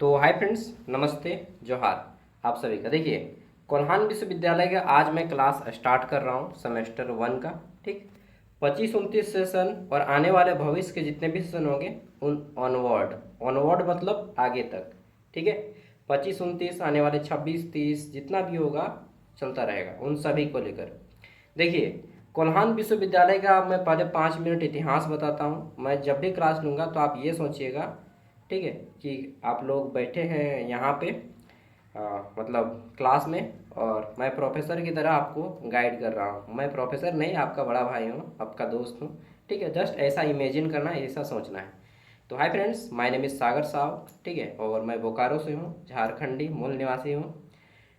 तो hi friends, नमस्ते, जोहार आप सभी का। देखिए, कोल्हान विश्वविद्यालय का आज मैं क्लास स्टार्ट कर रहा हूँ सेमेस्टर 1 का। ठीक, 25-29 सेशन और आने वाले भविष्य के जितने भी सेशन होंगे उन ऑनवर्ड ऑनवर्ड मतलब आगे तक। ठीक है, 25-29 आने वाले 26-30 जितना भी होगा चलता रहेगा उन सभी को लेकर। देखिए, कोल्हान विश्वविद्यालय का मैं पहले 5 मिनट इतिहास बताता हूँ। मैं जब भी क्लास लूँगा तो आप ये सोचिएगा, ठीक है, कि आप लोग बैठे हैं यहाँ पे मतलब क्लास में और मैं प्रोफेसर की तरह आपको गाइड कर रहा हूँ। मैं प्रोफेसर नहीं, आपका बड़ा भाई हूँ, आपका दोस्त हूँ। ठीक है, जस्ट ऐसा इमेजिन करना है, ऐसा सोचना है। तो hi friends, my name is Sagar Sao. ठीक है, और मैं बोकारो से हूँ, झारखंडी मूल निवासी हूँ।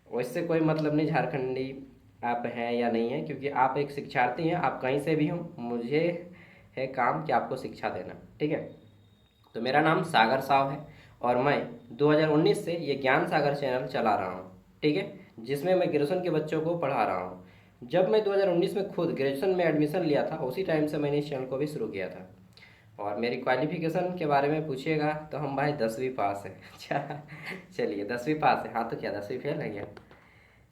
वैसे कोई मतलब नहीं झारखंडी आप हैं या नहीं हैं, क्योंकि आप एक शिक्षार्थी हैं। आप कहीं से भी हों, मुझे है काम कि आपको शिक्षा देना। ठीक है, तो मेरा नाम सागर साव है और मैं 2019 से ये ज्ञान सागर चैनल चला रहा हूँ। ठीक है, जिसमें मैं ग्रेजुएशन के बच्चों को पढ़ा रहा हूँ। जब मैं 2019 में खुद ग्रेजुएशन में एडमिशन लिया था, उसी टाइम से मैंने इस चैनल को भी शुरू किया था। और मेरी क्वालिफिकेशन के बारे में पूछिएगा तो हम भाई 10वीं पास है। अच्छा, चलिए 10वीं पास है, हाँ तो क्या 10वीं फेल है क्या?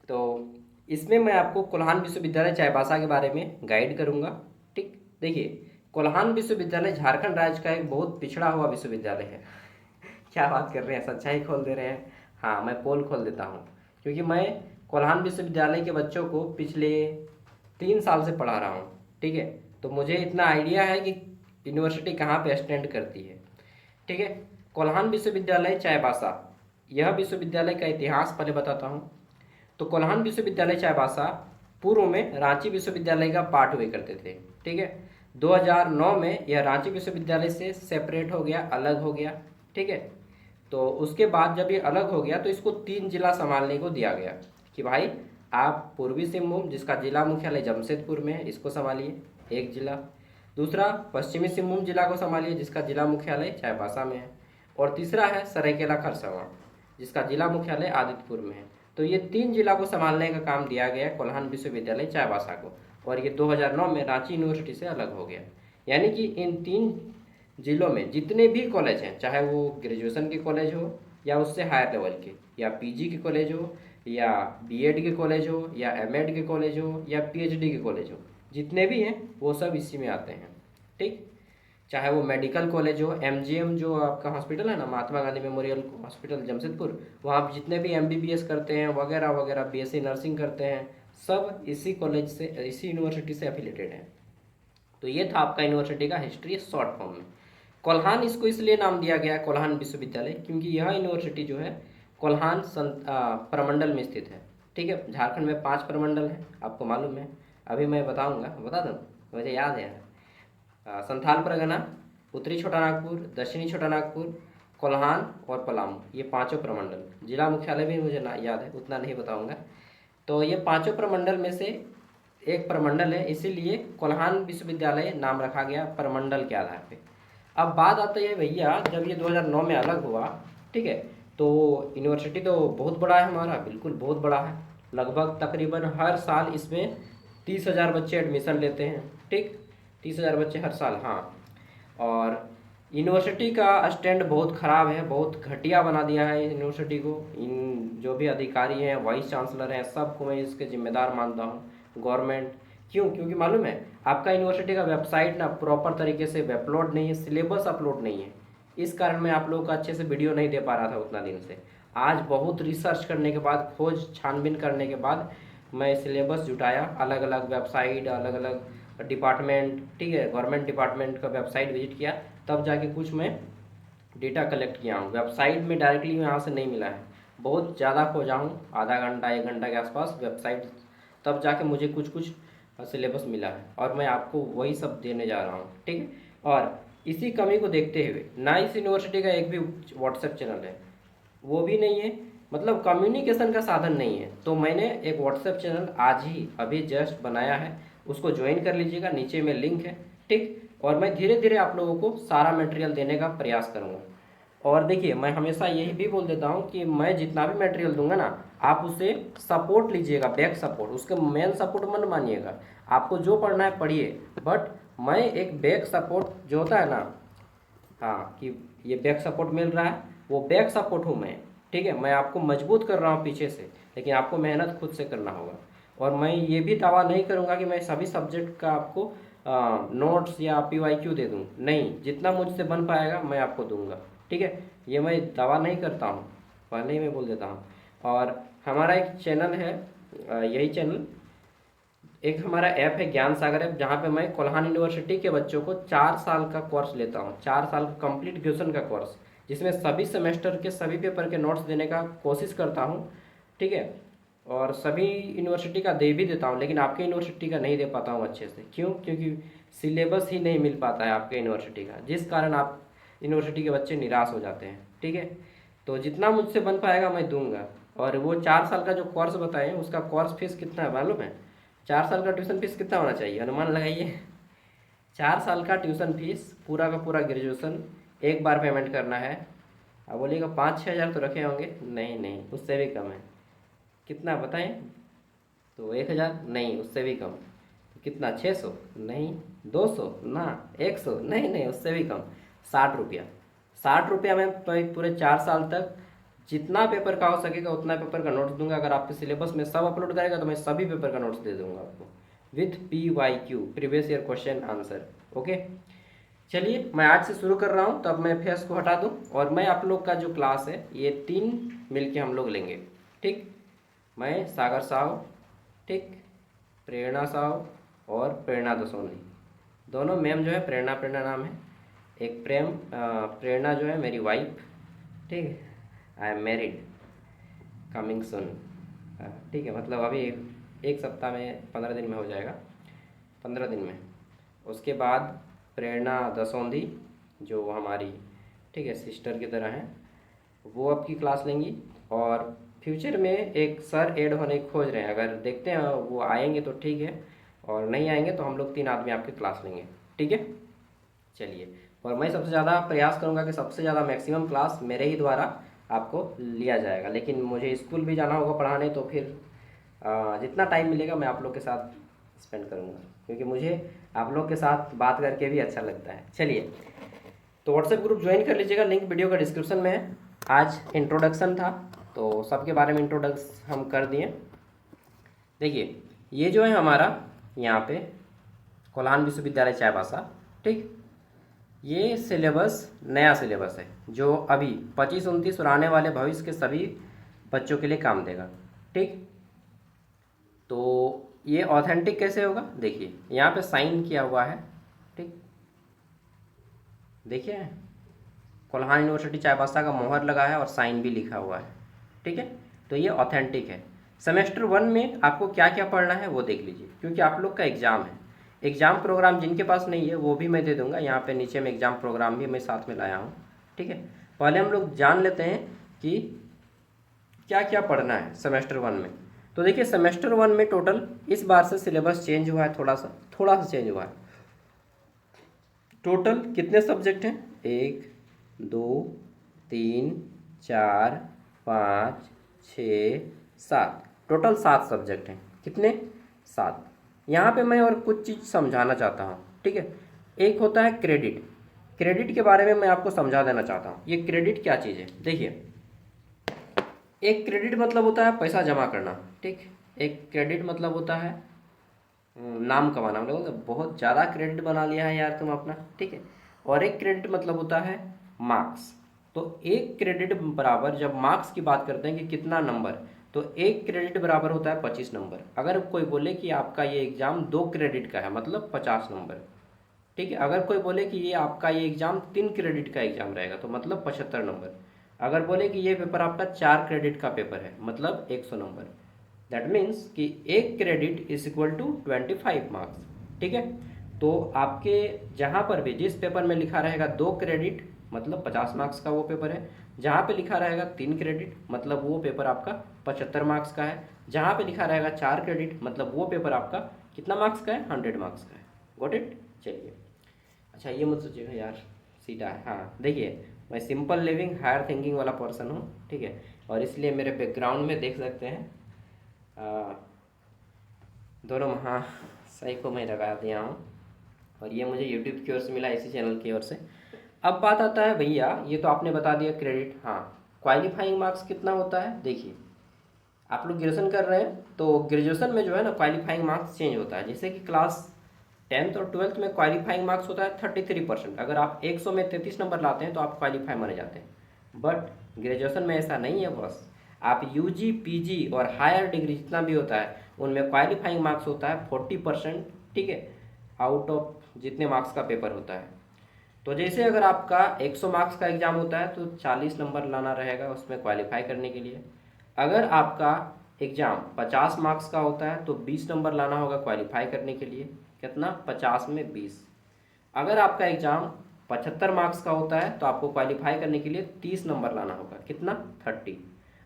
तो इसमें मैं आपको कोल्हान विश्वविद्यालय चाईबासा के बारे में गाइड करूंगा। ठीक, देखिए, कोल्हान विश्वविद्यालय झारखंड राज्य का एक बहुत पिछड़ा हुआ विश्वविद्यालय है। क्या बात कर रहे हैं, सच्चाई खोल दे रहे हैं। हाँ, मैं पोल खोल देता हूँ, क्योंकि मैं कोल्हान विश्वविद्यालय के बच्चों को पिछले 3 साल से पढ़ा रहा हूँ। ठीक है, तो मुझे इतना आइडिया है कि यूनिवर्सिटी कहाँ पे स्टैंड करती है। ठीक है, कोल्हान विश्वविद्यालय चाईबासा, यह विश्वविद्यालय का इतिहास पहले बताता हूँ। तो कोल्हान विश्वविद्यालय चाईबासा पूर्व में रांची विश्वविद्यालय का पार्ट हुए करते थे। ठीक है, 2009 में यह रांची विश्वविद्यालय से सेपरेट हो गया, अलग हो गया। ठीक है, तो उसके बाद जब ये अलग हो गया तो इसको 3 जिला संभालने को दिया गया कि भाई आप पूर्वी सिंहभूम, जिसका जिला मुख्यालय जमशेदपुर में है, इसको संभालिए, एक जिला। दूसरा पश्चिमी सिंहभूम जिला को संभालिए, जिसका जिला मुख्यालय चाईबासा में है। और तीसरा है सरायकेला खरसावां, जिसका जिला मुख्यालय आदितपुर में है। तो ये 3 जिला को संभालने का काम दिया गया कोल्हान विश्वविद्यालय चाईबासा को, और ये 2009 में रांची यूनिवर्सिटी से अलग हो गया। यानी कि इन 3 जिलों में जितने भी कॉलेज हैं, चाहे वो ग्रेजुएशन के कॉलेज हो या उससे हायर लेवल के, या पीजी के कॉलेज हो, या बीएड के कॉलेज हो, या एमएड के कॉलेज हो, या पीएचडी के कॉलेज हो, जितने भी हैं वो सब इसी में आते हैं। ठीक, चाहे वो मेडिकल कॉलेज हो, एमजीएम जो आपका हॉस्पिटल है ना, महात्मा गांधी मेमोरियल हॉस्पिटल जमशेदपुर, वहाँ आप जितने भी एमबीबीएस करते हैं वगैरह वगैरह, बीएससी नर्सिंग करते हैं, सब इसी कॉलेज से, इसी यूनिवर्सिटी से एफिलेटेड हैं। तो ये था आपका यूनिवर्सिटी का हिस्ट्री शॉर्ट फॉर्म में। कोल्हान इसको इसलिए नाम दिया गया कोल्हान विश्वविद्यालय, क्योंकि यह यूनिवर्सिटी जो है कोल्हान प्रमंडल में स्थित है। ठीक है, झारखंड में 5 प्रमंडल हैं, आपको मालूम है। अभी मैं बताऊंगा, बता दूँ, मुझे याद है। संथाल परगना, उत्तरी छोटा नागपुर, दक्षिणी छोटा नागपुर, कोल्हान और पलामू, ये पांचों प्रमंडल। जिला मुख्यालय भी मुझे ना याद है, उतना नहीं बताऊंगा। तो ये पांचों प्रमंडल में से एक प्रमंडल है, इसीलिए कोल्हान विश्वविद्यालय नाम रखा गया प्रमंडल के आधार पे। अब बात आती है भैया, जब ये 2009 में अलग हुआ, ठीक है, तो यूनिवर्सिटी तो बहुत बड़ा है हमारा, बिल्कुल बहुत बड़ा है। लगभग तकरीबन हर साल इसमें 30,000 बच्चे एडमिशन लेते हैं। ठीक, 30,000 बच्चे हर साल, हाँ। और यूनिवर्सिटी का स्टैंड बहुत ख़राब है, बहुत घटिया बना दिया है यूनिवर्सिटी को। इन जो भी अधिकारी हैं, वाइस चांसलर हैं, सबको मैं इसके जिम्मेदार मानता हूँ, गवर्नमेंट। क्यों? क्योंकि मालूम है, आपका यूनिवर्सिटी का वेबसाइट ना प्रॉपर तरीके से अपलोड नहीं है, सिलेबस अपलोड नहीं है। इस कारण मैं आप लोगों का अच्छे से वीडियो नहीं दे पा रहा था उतना दिन से। आज बहुत रिसर्च करने के बाद, खोज छानबीन करने के बाद मैं सिलेबस जुटाया, अलग अलग वेबसाइट, अलग अलग डिपार्टमेंट, ठीक है, गवर्नमेंट डिपार्टमेंट का वेबसाइट विजिट किया, तब जाके कुछ मैं डेटा कलेक्ट किया हूँ। वेबसाइट में डायरेक्टली यहाँ से नहीं मिला है, बहुत ज़्यादा खोजा हूँ, आधा घंटा 1 घंटा के आसपास वेबसाइट, तब जाके मुझे कुछ कुछ सिलेबस मिला है, और मैं आपको वही सब देने जा रहा हूँ। ठीक है, और इसी कमी को देखते हुए ना इस यूनिवर्सिटी का एक भी व्हाट्सएप चैनल है, वो भी नहीं है, मतलब कम्युनिकेशन का साधन नहीं है। तो मैंने एक व्हाट्सएप चैनल आज ही अभी जस्ट बनाया है, उसको ज्वाइन कर लीजिएगा, नीचे में लिंक है। ठीक, और मैं धीरे धीरे आप लोगों को सारा मटेरियल देने का प्रयास करूँगा। और देखिए, मैं हमेशा यही भी बोल देता हूँ कि मैं जितना भी मटेरियल दूंगा ना, आप उसे सपोर्ट लीजिएगा, बैक सपोर्ट, उसके मेन सपोर्ट मत मानिएगा। आपको जो पढ़ना है पढ़िए, बट मैं एक बैक सपोर्ट जो होता है ना, हाँ, कि ये बैक सपोर्ट मिल रहा है, वो बैक सपोर्ट हूँ मैं, ठीक है। मैं आपको मजबूत कर रहा हूँ पीछे से, लेकिन आपको मेहनत खुद से करना होगा। और मैं ये भी दावा नहीं करूँगा कि मैं सभी सब्जेक्ट का आपको नोट्स या PYQ दे दूँ, नहीं, जितना मुझसे बन पाएगा मैं आपको दूंगा, ठीक है। ये मैं दावा नहीं करता हूँ, पहले ही मैं बोल देता हूँ। और हमारा एक चैनल है, यही चैनल, एक हमारा ऐप है ज्ञान सागर ऐप, जहाँ पे मैं कोल्हान यूनिवर्सिटी के बच्चों को 4 साल का कोर्स लेता हूँ, 4 साल का कंप्लीट ग्रेजुएशन का कोर्स, जिसमें सभी सेमेस्टर के सभी पेपर के नोट्स देने का कोशिश करता हूँ, ठीक है। और सभी यूनिवर्सिटी का दे भी देता हूँ, लेकिन आपके यूनिवर्सिटी का नहीं दे पाता हूँ अच्छे से। क्यों? क्योंकि सिलेबस ही नहीं मिल पाता है आपके यूनिवर्सिटी का, जिस कारण आप यूनिवर्सिटी के बच्चे निराश हो जाते हैं, ठीक है। तो जितना मुझसे बन पाएगा मैं दूंगा। और वो 4 साल का जो कोर्स बताएं, उसका कोर्स फीस कितना है मालूम है? 4 साल का ट्यूशन फीस कितना होना चाहिए, अनुमान लगाइए। 4 साल का ट्यूशन फीस पूरा का पूरा ग्रेजुएशन एक बार पेमेंट करना है। अब बोलिएगा 5-6 हज़ार तो रखे होंगे, नहीं नहीं, उससे भी कम है। कितना बताएं? तो 1 हज़ार नहीं, उससे भी कम। तो कितना, 600 नहीं, 200 ना, 100 नहीं नहीं, उससे भी कम, 60 रुपया। 60 रुपया में पूरे 4 साल तक जितना पेपर का हो सकेगा उतना पेपर का नोट्स दूंगा। अगर आपके सिलेबस में सब अपलोड करेगा तो मैं सभी पेपर का नोट्स दे दूंगा आपको, with PYQ, previous year question answer. Okay, चलिए मैं आज से शुरू कर रहा हूँ, तब मैं फेस को हटा दूँ। और मैं आप लोग का जो क्लास है ये 3 मिलके हम लोग लेंगे, ठीक। मैं सागर साहु, ठीक, प्रेरणा साहु और प्रेरणा दसोनी, दोनों मैम जो है, प्रेरणा प्रेरणा नाम है, एक प्रेरणा जो है मेरी वाइफ, ठीक है। आई एम मैरिड, कमिंग सुन, ठीक है, मतलब अभी एक सप्ताह में 15 दिन में हो जाएगा, 15 दिन में। उसके बाद प्रेरणा दसौंधी, जो हमारी, ठीक है, सिस्टर की तरह हैं, वो आपकी क्लास लेंगी। और फ्यूचर में एक सर ऐड होने की खोज रहे हैं, अगर देखते हैं वो आएंगे तो ठीक है, और नहीं आएंगे तो हम लोग 3 आदमी आपकी क्लास लेंगे, ठीक है। चलिए, और मैं सबसे ज़्यादा प्रयास करूँगा कि सबसे ज़्यादा मैक्सिमम क्लास मेरे ही द्वारा आपको लिया जाएगा, लेकिन मुझे स्कूल भी जाना होगा पढ़ाने, तो फिर जितना टाइम मिलेगा मैं आप लोग के साथ स्पेंड करूँगा, क्योंकि मुझे आप लोग के साथ बात करके भी अच्छा लगता है। चलिए, तो व्हाट्सएप ग्रुप ज्वाइन कर लीजिएगा, लिंक वीडियो का डिस्क्रिप्शन में है। आज इंट्रोडक्शन था, तो सबके बारे में इंट्रोडक्स हम कर दिए। देखिए, ये जो है हमारा यहाँ पे कोल्हान विश्वविद्यालय चाईबासा, ठीक, ये सिलेबस नया सिलेबस है, जो अभी 25-29 और आने वाले भविष्य के सभी बच्चों के लिए काम देगा, ठीक। तो ये ऑथेंटिक कैसे होगा, देखिए यहाँ पे साइन किया हुआ है, ठीक, देखिए कोल्हान यूनिवर्सिटी चाईबासा का मोहर लगा है और साइन भी लिखा हुआ है, ठीक है। तो ये ऑथेंटिक है। सेमेस्टर 1 में आपको क्या क्या पढ़ना है वो देख लीजिए, क्योंकि आप लोग का एग्ज़ाम है। एग्ज़ाम प्रोग्राम जिनके पास नहीं है वो भी मैं दे दूंगा, यहाँ पे नीचे में एग्ज़ाम प्रोग्राम भी मैं साथ में लाया हूँ, ठीक है। पहले हम लोग जान लेते हैं कि क्या क्या पढ़ना है सेमेस्टर 1 में। तो देखिए, सेमेस्टर 1 में टोटल इस बार से सिलेबस चेंज हुआ है, थोड़ा सा चेंज हुआ है। टोटल कितने सब्जेक्ट हैं, 1 2 3 4 5 6 7, टोटल 7 सब्जेक्ट हैं। कितने? 7। यहाँ पे मैं और कुछ चीज़ समझाना चाहता हूँ, ठीक है। एक होता है क्रेडिट, क्रेडिट के बारे में मैं आपको समझा देना चाहता हूँ। ये क्रेडिट क्या चीज़ है, देखिए, एक क्रेडिट मतलब होता है पैसा जमा करना, ठीक। एक क्रेडिट मतलब होता है नाम कमाना, मतलब बोलते बहुत ज़्यादा क्रेडिट बना लिया है यार तुम अपना, ठीक है। और एक क्रेडिट मतलब होता है मार्क्स। तो एक क्रेडिट बराबर, जब मार्क्स की बात करते हैं कि कितना नंबर, तो एक क्रेडिट बराबर होता है 25 नंबर। अगर कोई बोले कि आपका ये एग्ज़ाम 2 क्रेडिट का है, मतलब 50 नंबर, ठीक है। अगर कोई बोले कि ये आपका ये एग्ज़ाम 3 क्रेडिट का एग्ज़ाम रहेगा, तो मतलब 75 नंबर। अगर बोले कि ये पेपर आपका 4 क्रेडिट का पेपर है, मतलब 100 नंबर। दैट मीन्स कि एक credit is equal to 25 marks, ठीक है। तो आपके जहाँ पर भी जिस पेपर में लिखा रहेगा 2 क्रेडिट, मतलब 50 मार्क्स का वो पेपर है। जहाँ पे लिखा रहेगा 3 क्रेडिट, मतलब वो पेपर आपका 75 मार्क्स का है। जहाँ पे लिखा रहेगा 4 क्रेडिट, मतलब वो पेपर आपका कितना मार्क्स का है, 100 मार्क्स का है। Got it? चलिए, अच्छा ये मत सोचिएगा यार सीधा है, हाँ देखिए, मैं सिंपल लिविंग हायर थिंकिंग वाला पर्सन हूँ, ठीक है। और इसलिए मेरे बैकग्राउंड में देख सकते हैं दोनों महाशय को मैं लगा दिया हूँ, और ये मुझे यूट्यूब की ओर से मिला, इसी चैनल की ओर से। अब बात आता है भैया, ये तो आपने बता दिया क्रेडिट, हाँ क्वालिफाइंग मार्क्स कितना होता है। देखिए आप लोग ग्रेजुएशन कर रहे हैं तो ग्रेजुएशन में जो है ना क्वालिफाइंग मार्क्स चेंज होता है। जैसे कि क्लास 10th और 12th में क्वालिफाइंग मार्क्स होता है 33%। अगर आप 100 में 33 नंबर लाते हैं तो आप क्वालिफाई माने जाते हैं। बट ग्रेजुएशन में ऐसा नहीं है बॉस। आप यूजी पीजी और हायर डिग्री जितना भी होता है उनमें क्वालिफाइंग मार्क्स होता है 40%, ठीक है, आउट ऑफ जितने मार्क्स का पेपर होता है। तो जैसे अगर आपका 100 मार्क्स का एग्जाम होता है तो 40 नंबर लाना रहेगा उसमें क्वालिफाई करने के लिए। अगर आपका एग्जाम 50 मार्क्स का होता है तो 20 नंबर लाना होगा क्वालिफाई करने के लिए। कितना? 50 में 20। अगर आपका एग्जाम 75 मार्क्स का होता है तो आपको क्वालिफाई करने के लिए 30 नंबर लाना होगा। कितना? 30।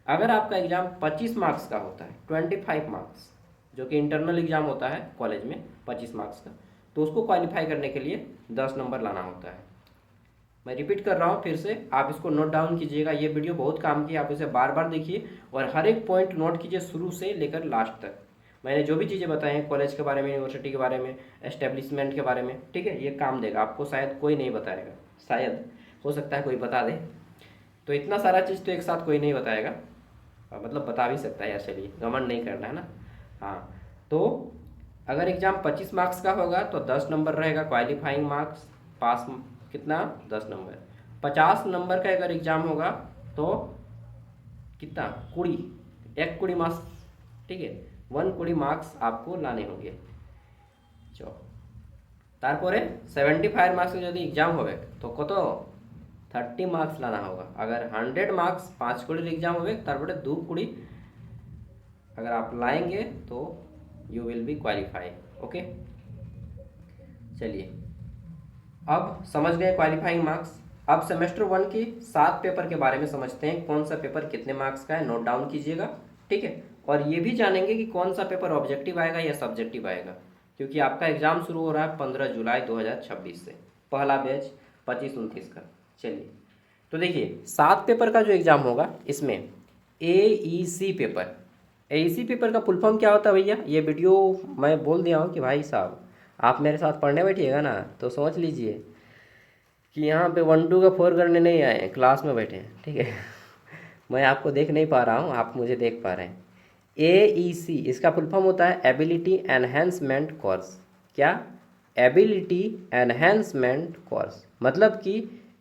अगर आपका एग्जाम 25 मार्क्स का होता है, 25 मार्क्स, जो कि इंटरनल एग्जाम होता है कॉलेज में 25 मार्क्स का, तो उसको क्वालिफाई करने के लिए 10 नंबर लाना होता है। मैं रिपीट कर रहा हूँ फिर से, आप इसको नोट डाउन कीजिएगा। ये वीडियो बहुत काम की, आप इसे बार बार देखिए और हर एक पॉइंट नोट कीजिए शुरू से लेकर लास्ट तक। मैंने जो भी चीज़ें बताई हैं कॉलेज के बारे में, यूनिवर्सिटी के बारे में, एस्टेब्लिशमेंट के बारे में, ठीक है, ये काम देगा आपको, शायद कोई नहीं बताएगा, शायद हो सकता है कोई बता दे। तो इतना सारा चीज़ तो एक साथ कोई नहीं बताएगा, मतलब बता भी सकता है यार, चलिए घमंड नहीं करना है ना। हाँ, तो अगर एग्ज़ाम 25 मार्क्स का होगा तो 10 नंबर रहेगा क्वालिफाइंग मार्क्स, पास कितना? 10 नंबर। 50 नंबर का अगर एग्ज़ाम होगा तो कितना? 20, एक 20 मार्क्स, ठीक है, 120 मार्क्स आपको लाने होंगे। चलो तारपरे 75 मार्क्स যদি एग्जाम হবে तो কত 30 मार्क्स लाना होगा। अगर 100 मार्क्स 5 कुड़ी एग्जाम হবে तारपरे 2 कुड़ी अगर आप लाएंगे तो you will be qualify. Okay, चलिए अब समझ गए क्वालिफाइंग मार्क्स। अब सेमेस्टर 1 की 7 पेपर के बारे में समझते हैं, कौन सा पेपर कितने मार्क्स का है, नोट डाउन कीजिएगा, ठीक है। और ये भी जानेंगे कि कौन सा पेपर ऑब्जेक्टिव आएगा या सब्जेक्टिव आएगा, क्योंकि आपका एग्जाम शुरू हो रहा है 15 जुलाई 2026 से, पहला बैच 25-29 का। चलिए तो देखिए 7 पेपर का जो एग्ज़ाम होगा इसमें AEC पेपर, AEC पेपर का फुल फॉर्म क्या होता है भैया, ये वीडियो मैं बोल दिया हूँ कि भाई साहब आप मेरे साथ पढ़ने बैठिएगा ना तो समझ लीजिए कि यहाँ पे 1 2 का 4 करने नहीं आए हैं, क्लास में बैठे हैं, ठीक है। मैं आपको देख नहीं पा रहा हूँ, आप मुझे देख पा रहे हैं। AEC इसका फुल फॉर्म होता है एबिलिटी एनहेंसमेंट कोर्स। क्या? एबिलिटी एनहेंसमेंट कोर्स, मतलब कि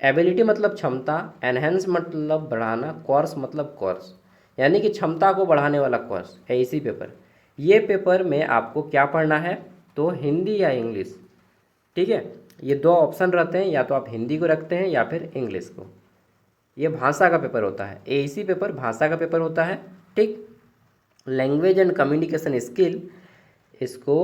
एबिलिटी मतलब क्षमता, एनहेंस मतलब बढ़ाना, कोर्स मतलब कोर्स, यानी कि क्षमता को बढ़ाने वाला कोर्स AEC पेपर। ये पेपर में आपको क्या पढ़ना है, तो हिंदी या इंग्लिश, ठीक है। ये दो ऑप्शन रहते हैं, या तो आप हिंदी को रखते हैं या फिर इंग्लिश को। ये भाषा का पेपर होता है, AEC पेपर भाषा का पेपर होता है, ठीक। लैंग्वेज एंड कम्युनिकेशन स्किल इसको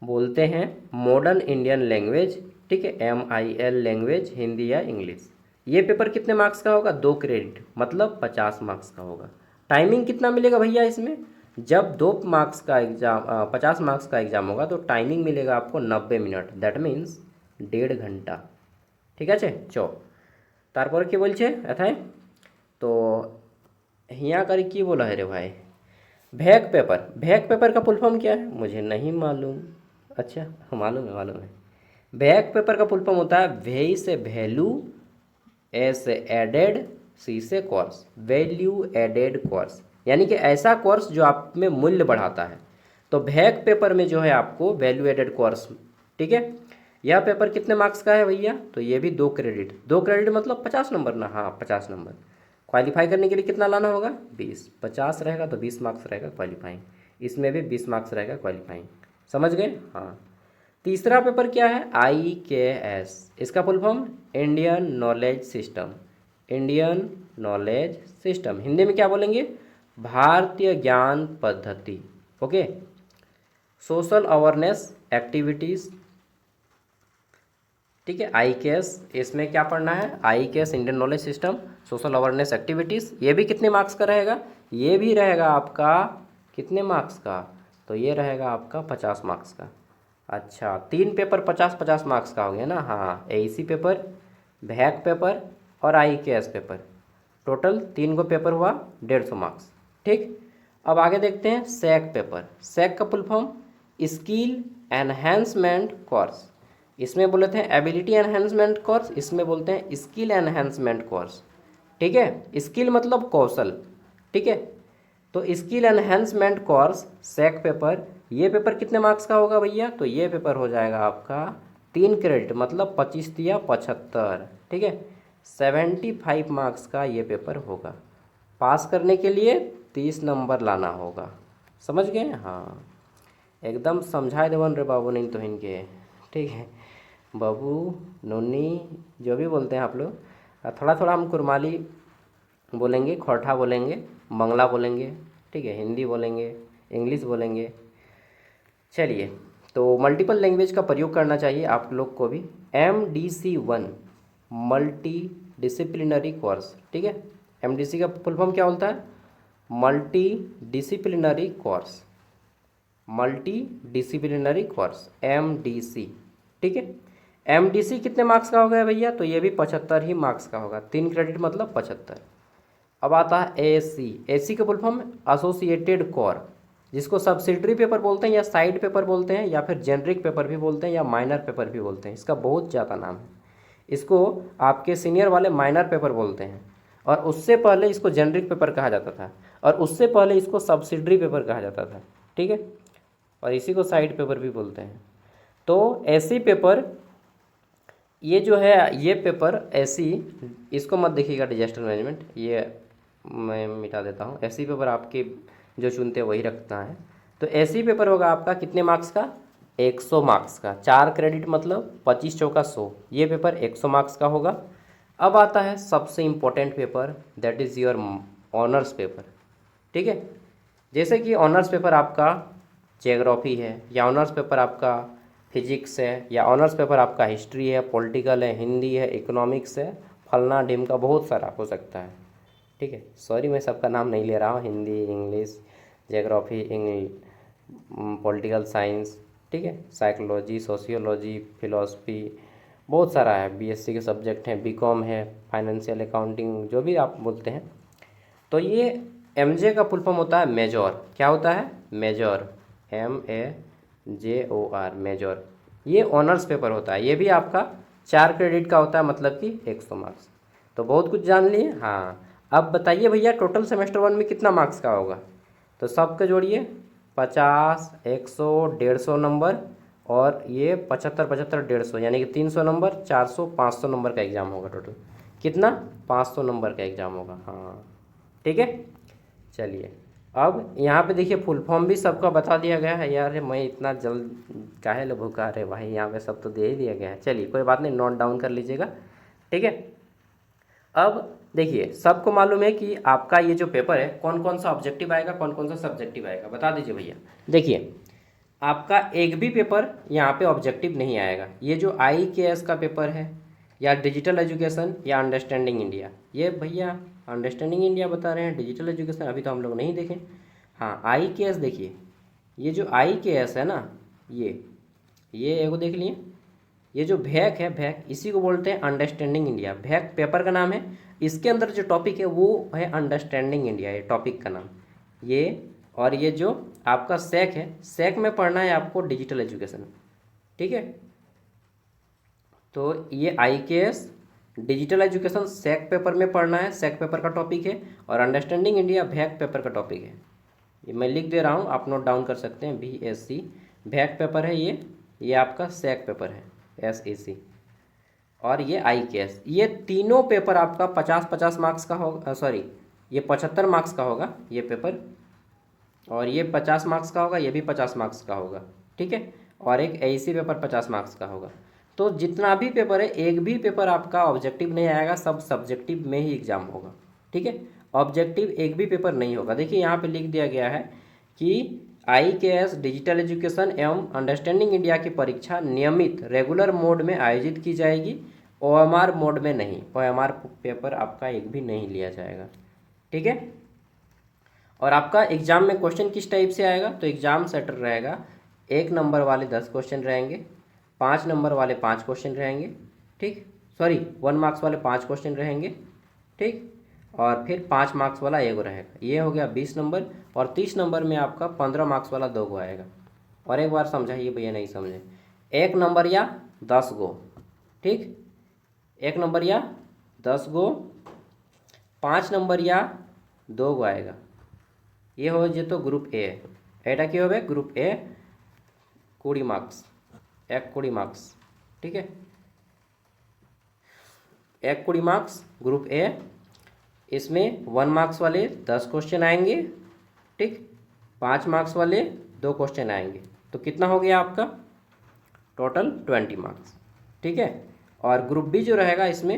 बोलते हैं मॉडर्न इंडियन लैंग्वेज, ठीक है, MIL लैंग्वेज, हिंदी या इंग्लिश। ये पेपर कितने मार्क्स का होगा? 2 क्रेडिट, मतलब 50 मार्क्स का होगा। टाइमिंग कितना मिलेगा भैया इसमें? जब 2 मार्क्स का एग्जाम 50 मार्क्स का एग्जाम होगा तो टाइमिंग मिलेगा आपको 90 मिनट, दैट मीन्स 1.5 घंटा, ঠিক আছে। চো তারপরে কি বলছে এথায়, तो यहाँ कर কি बोला है रे भाई, भैक पेपर। भैक पेपर का फुल फॉर्म क्या है? मुझे नहीं मालूम। अच्छा मालूम है, मालूम है। भैक पेपर का फुल फॉर्म होता है वेई से वैल्यू, ए से एडेड, सी से कोर्स, वैल्यू एडेड कोर्स, यानी कि ऐसा कोर्स जो आप में मूल्य बढ़ाता है। तो भैक पेपर में जो है आपको वैल्यू एडेड कोर्स, ठीक है। यह पेपर कितने मार्क्स का है भैया? तो ये भी 2 क्रेडिट। 2 क्रेडिट मतलब 50 नंबर ना, हाँ 50 नंबर। क्वालिफाई करने के लिए कितना लाना होगा? 20। 50 रहेगा तो 20 मार्क्स रहेगा क्वालिफाइंग, इसमें भी 20 मार्क्स रहेगा क्वालिफाइंग। समझ गए? हाँ। तीसरा पेपर क्या है? IKS, इसका full form Indian knowledge system. Indian knowledge system Hindi में क्या बोलेंगे? भारतीय ज्ञान पद्धति। ओके। सोशल अवेयरनेस एक्टिविटीज़, ठीक है। IKS इसमें क्या पढ़ना है? IKS Indian knowledge system, social awareness activities. ये भी कितने मार्क्स का रहेगा? ये भी रहेगा आपका कितने मार्क्स का? तो ये रहेगा आपका 50 मार्क्स का। अच्छा 3 पेपर 50-50 मार्क्स का हो गया ना। हाँ, AEC पेपर, भैक पेपर और IKS पेपर, टोटल 3 को पेपर हुआ 150 मार्क्स, ठीक। अब आगे देखते हैं सैक पेपर। सैक का full form skill enhancement course, इसमें बोले थे एबिलिटी एनहेंसमेंट कोर्स, इसमें बोलते हैं स्किल एनहेंसमेंट कोर्स। ठीक है, स्किल मतलब कौशल। ठीक है, तो स्किल एनहेंसमेंट कोर्स सेक पेपर, ये पेपर कितने मार्क्स का होगा भैया? तो ये पेपर हो जाएगा आपका 3 क्रेडिट, मतलब 25 या 75। ठीक है, 75 मार्क्स का ये पेपर होगा। पास करने के लिए 30 नंबर लाना होगा। समझ गए? हाँ, एकदम समझाए देवन रे बाबू, नहीं तो इनके। ठीक है, बाबू नोनी जो भी बोलते हैं आप लोग, थोड़ा थोड़ा हम कुरमाली बोलेंगे, खोरठा बोलेंगे, बंगला बोलेंगे, ठीक है, हिंदी बोलेंगे, इंग्लिश बोलेंगे। चलिए, तो मल्टीपल लैंग्वेज का प्रयोग करना चाहिए आप लोग को भी। MDC1 multi disciplinary course. ठीक है, MDC का फुल फॉर्म क्या होता है? Multi disciplinary course, multi disciplinary course, MDC। ठीक है, MDC कितने मार्क्स का हो गया भैया? तो ये भी 75 ही मार्क्स का होगा। 3 क्रेडिट मतलब 75। अब आता है AC। AC का फुल फॉर्म एसोसिएटेड कोर, जिसको सब्सिडरी पेपर बोलते हैं या साइड पेपर बोलते हैं या फिर जेनरिक पेपर भी बोलते हैं या माइनर पेपर भी बोलते हैं। इसका बहुत ज़्यादा नाम है। इसको आपके सीनियर वाले माइनर पेपर बोलते हैं, और उससे पहले इसको जेनरिक पेपर कहा जाता था, और उससे पहले इसको सब्सिडरी पेपर कहा जाता था। ठीक है, और इसी को साइड पेपर भी बोलते हैं। तो ऐसी पेपर, ये जो है ये पेपर ऐसी, इसको मत देखिएगा डिजास्टर मैनेजमेंट, ये मैं मिटा देता हूँ। ऐसी पेपर आपके जो चुनते हैं वही रखता है। तो ऐसी पेपर होगा आपका कितने मार्क्स का? 100 मार्क्स का। 4 क्रेडिट मतलब 25 चौका 100। ये पेपर 100 मार्क्स का होगा। अब आता है सबसे important paper, that is your honours paper. ठीक है, जैसे कि ऑनर्स पेपर आपका ज्योग्राफी है, या ऑनर्स पेपर आपका फिजिक्स है, या ऑनर्स पेपर आपका हिस्ट्री है, पॉलिटिकल है, हिंदी है, इकोनॉमिक्स है, फलना ढिमका बहुत सारा हो सकता है। ठीक है, सॉरी मैं सबका नाम नहीं ले रहा हूँ, Hindi, English, geography, political science, ठीक है, साइकोलॉजी, सोशियोलॉजी, फिलोसफी, बहुत सारा है। BSc के सब्जेक्ट हैं, BCom है, फाइनेंशियल अकाउंटिंग, जो भी आप बोलते हैं। तो ये MJ का फुल फॉर्म होता है मेजर। क्या होता है? Major, MAJOR, major. ये ऑनर्स पेपर होता है। ये भी आपका 4 क्रेडिट का होता है, मतलब कि 100 मार्क्स। तो बहुत कुछ जान लिए। हाँ, अब बताइए भैया टोटल सेमेस्टर 1 में कितना मार्क्स का होगा? तो सबके जोड़िए, 50, 100, 150 नंबर, और ये 75, 75, 150, यानी कि 300 नंबर, 400, 500 नंबर का एग्ज़ाम होगा टोटल। कितना? 500 नंबर का एग्ज़ाम होगा। हाँ, ठीक है। चलिए, अब यहाँ पे देखिए फुल फॉर्म भी सबका बता दिया गया है। यार मैं इतना जल्द काहे लो भूखा रहे भाई, यहाँ पे सब तो दे ही दिया गया है। चलिए कोई बात नहीं, नोट डाउन कर लीजिएगा। ठीक है, अब देखिए सबको मालूम है कि आपका ये जो पेपर है कौन कौन सा ऑब्जेक्टिव आएगा, कौन कौन सा सब्जेक्टिव आएगा, बता दीजिए भैया। देखिए आपका एक भी पेपर यहाँ पे ऑब्जेक्टिव नहीं आएगा। ये जो IKS का पेपर है, या डिजिटल एजुकेशन, या अंडरस्टैंडिंग इंडिया, ये भैया अंडरस्टैंडिंग इंडिया बता रहे हैं, डिजिटल एजुकेशन अभी तो हम लोग नहीं देखें। हाँ, IKS देखिए, ये जो IKS है ना, ये एगो देख लिए। ये जो भैक है, भैक इसी को बोलते हैं अंडरस्टैंडिंग इंडिया। भैक पेपर का नाम है, इसके अंदर जो टॉपिक है वो है अंडरस्टैंडिंग इंडिया, ये टॉपिक का नाम ये। और ये जो आपका सेक है, सेक में पढ़ना है आपको डिजिटल एजुकेशन। ठीक है, तो ये IKS डिजिटल एजुकेशन सेक पेपर में पढ़ना है, सेक पेपर का टॉपिक है, और अंडरस्टैंडिंग इंडिया भैक पेपर का टॉपिक है। ये मैं लिख दे रहा हूँ, आप नोट डाउन कर सकते हैं। BSc भैक पेपर है ये आपका सेक पेपर है, SEC, और ये IKS। ये तीनों पेपर आपका 50-50 मार्क्स का होगा, सॉरी ये 75 मार्क्स का होगा ये पेपर, और ये 50 मार्क्स का होगा, ये भी 50 मार्क्स का होगा। ठीक है, और एक AEC पेपर 50 मार्क्स का होगा। तो जितना भी पेपर है, एक भी पेपर आपका ऑब्जेक्टिव नहीं आएगा, सब सब्जेक्टिव में ही एग्जाम होगा। ठीक है, ऑब्जेक्टिव एक भी पेपर नहीं होगा। देखिए यहाँ पे लिख दिया गया है कि IKS डिजिटल एजुकेशन एवं अंडरस्टैंडिंग इंडिया की परीक्षा नियमित रेगुलर मोड में आयोजित की जाएगी, OMR मोड में नहीं। OMR पेपर आपका एक भी नहीं लिया जाएगा। ठीक है, और आपका एग्जाम में क्वेश्चन किस टाइप से आएगा? तो एग्जाम सेटर रहेगा, 1 नंबर वाले 10 क्वेश्चन रहेंगे, 5 नंबर वाले 5 क्वेश्चन रहेंगे, ठीक, सॉरी 1 मार्क्स वाले 5 क्वेश्चन रहेंगे, ठीक, और फिर 5 मार्क्स वाला एगो रहेगा। ये हो गया 20 नंबर, और 30 नंबर में आपका 15 मार्क्स वाला 2 गो आएगा। और एक बार समझाइए भैया नहीं समझे, 1 नंबर या 10 गो, ठीक, 1 नंबर या 10 गो, 5 नंबर या 2 गो आएगा। ये हो जे तो ग्रुप ए এটা কি হবে গ্রুপ এ 20 मार्क्स, 20 मार्क्स, ठीक है, 20 मार्क्स ग्रुप ए। इसमें 1 मार्क्स वाले 10 क्वेश्चन आएंगे, ठीक, 5 मार्क्स वाले 2 क्वेश्चन आएंगे, तो कितना हो गया आपका टोटल 20 मार्क्स, ठीक है। और ग्रुप बी जो रहेगा इसमें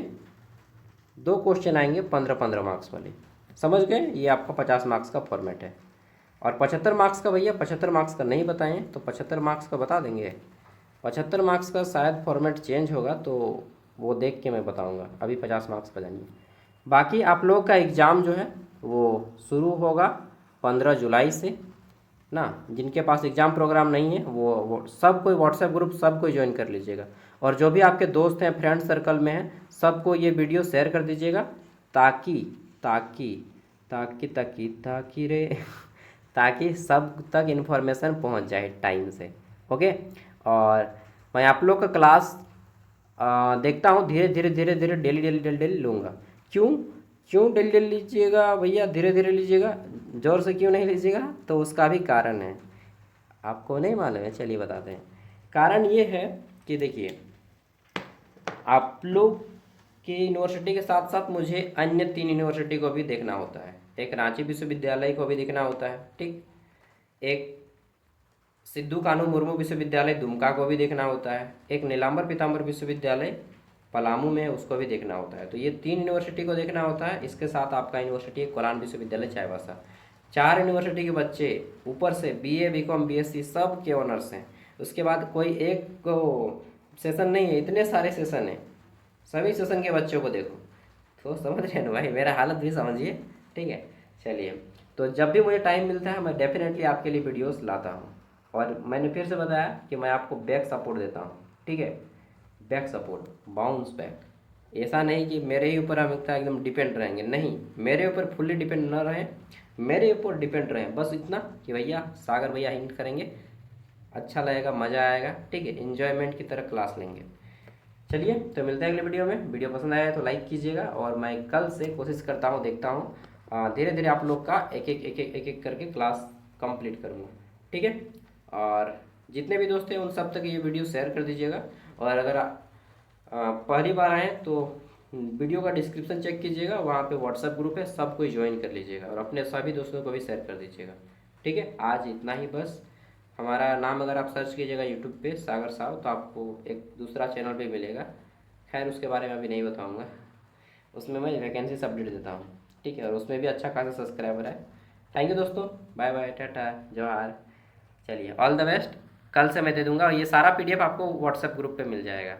2 क्वेश्चन आएंगे 15-15 मार्क्स वाले, समझ गए, ये आपका 50 मार्क्स का फॉर्मेट है। और 75 मार्क्स का भैया 75 मार्क्स का नहीं बताएं तो 75 मार्क्स का बता देंगे। 75 मार्क्स का शायद फॉर्मेट चेंज होगा तो वो देख के मैं बताऊंगा, अभी 50 मार्क्स का जानिए। बाकी आप लोग का एग्ज़ाम जो है वो शुरू होगा 15 जुलाई से ना। जिनके पास एग्ज़ाम प्रोग्राम नहीं है वो सब कोई व्हाट्सएप ग्रुप सब कोई ज्वाइन कर लीजिएगा, और जो भी आपके दोस्त हैं फ्रेंड सर्कल में हैं सबको ये वीडियो शेयर कर दीजिएगा, ताकि ताकि ताकि ताकि ताकि रे ताकि सब तक इन्फॉर्मेशन पहुंच जाए टाइम से, ओके। और मैं आप लोग का क्लास देखता हूँ धीरे धीरे धीरे धीरे डेली डेली डेली डेली लूँगा। क्यों क्यों डेली डेली लीजिएगा भैया, धीरे धीरे लीजिएगा, ज़ोर से क्यों नहीं लीजिएगा, तो उसका भी कारण है, आपको नहीं मालूम है, चलिए बताते हैं। कारण ये है कि देखिए आप लोग की यूनिवर्सिटी के साथ साथ मुझे अन्य 3 यूनिवर्सिटी को भी देखना होता है। एक रांची विश्वविद्यालय को भी देखना होता है, ठीक, एक सिद्धू कानू मुर्मू विश्वविद्यालय दुमका को भी देखना होता है, एक नीलांबर पीताम्बर विश्वविद्यालय पलामू में उसको भी देखना होता है। तो ये 3 यूनिवर्सिटी को देखना होता है। इसके साथ आपका यूनिवर्सिटी है कोलान विश्वविद्यालय चाईबासा। 4 यूनिवर्सिटी के बच्चे ऊपर से BA BCom BSc सब के ऑनर्स हैं। उसके बाद कोई एक को सेशन नहीं है, इतने सारे सेशन हैं, सभी सेशन के बच्चों को देखो, तो समझ रहे हैं ना भाई, मेरा हालत भी समझिए, ठीक है। चलिए, तो जब भी मुझे टाइम मिलता है मैं डेफिनेटली आपके लिए वीडियोस लाता हूँ। और मैंने फिर से बताया कि मैं आपको बैक सपोर्ट देता हूँ, ठीक है, बैक सपोर्ट, बाउंस बैक। ऐसा नहीं कि मेरे ही ऊपर हमेशा एकदम डिपेंड रहेंगे, नहीं, मेरे ऊपर फुल्ली डिपेंड न रहें, मेरे ऊपर डिपेंड रहें, बस इतना कि भैया सागर भैया हिंट करेंगे, अच्छा लगेगा, मज़ा आएगा, ठीक है, इन्जॉयमेंट की तरह क्लास लेंगे। चलिए, तो मिलते हैं अगले वीडियो में। वीडियो पसंद आया तो लाइक कीजिएगा, और मैं कल से कोशिश करता हूँ, देखता हूँ धीरे धीरे आप लोग का एक एक करके क्लास कंप्लीट करूँगा, ठीक है। और जितने भी दोस्त हैं उन सब तक ये वीडियो शेयर कर दीजिएगा। और अगर पहली बार आएँ तो वीडियो का डिस्क्रिप्शन चेक कीजिएगा, वहाँ पे व्हाट्सएप ग्रुप है, सब कोई ज्वाइन कर लीजिएगा, और अपने सभी दोस्तों को भी शेयर कर दीजिएगा, ठीक है। आज इतना ही बस। हमारा नाम अगर आप सर्च कीजिएगा यूट्यूब पे सागर साव, तो आपको एक दूसरा चैनल पे मिलेगा, खैर उसके बारे में अभी नहीं बताऊंगा, उसमें मैं वैकेंसी अपडेट देता हूँ, ठीक है, और उसमें भी अच्छा खासा सब्सक्राइबर है। थैंक यू दोस्तों, बाय बाय, टाटा, जोहार। चलिए, ऑल द बेस्ट। कल से मैं दे दूँगा, और ये सारा PDF आपको व्हाट्सएप ग्रुप पर मिल जाएगा।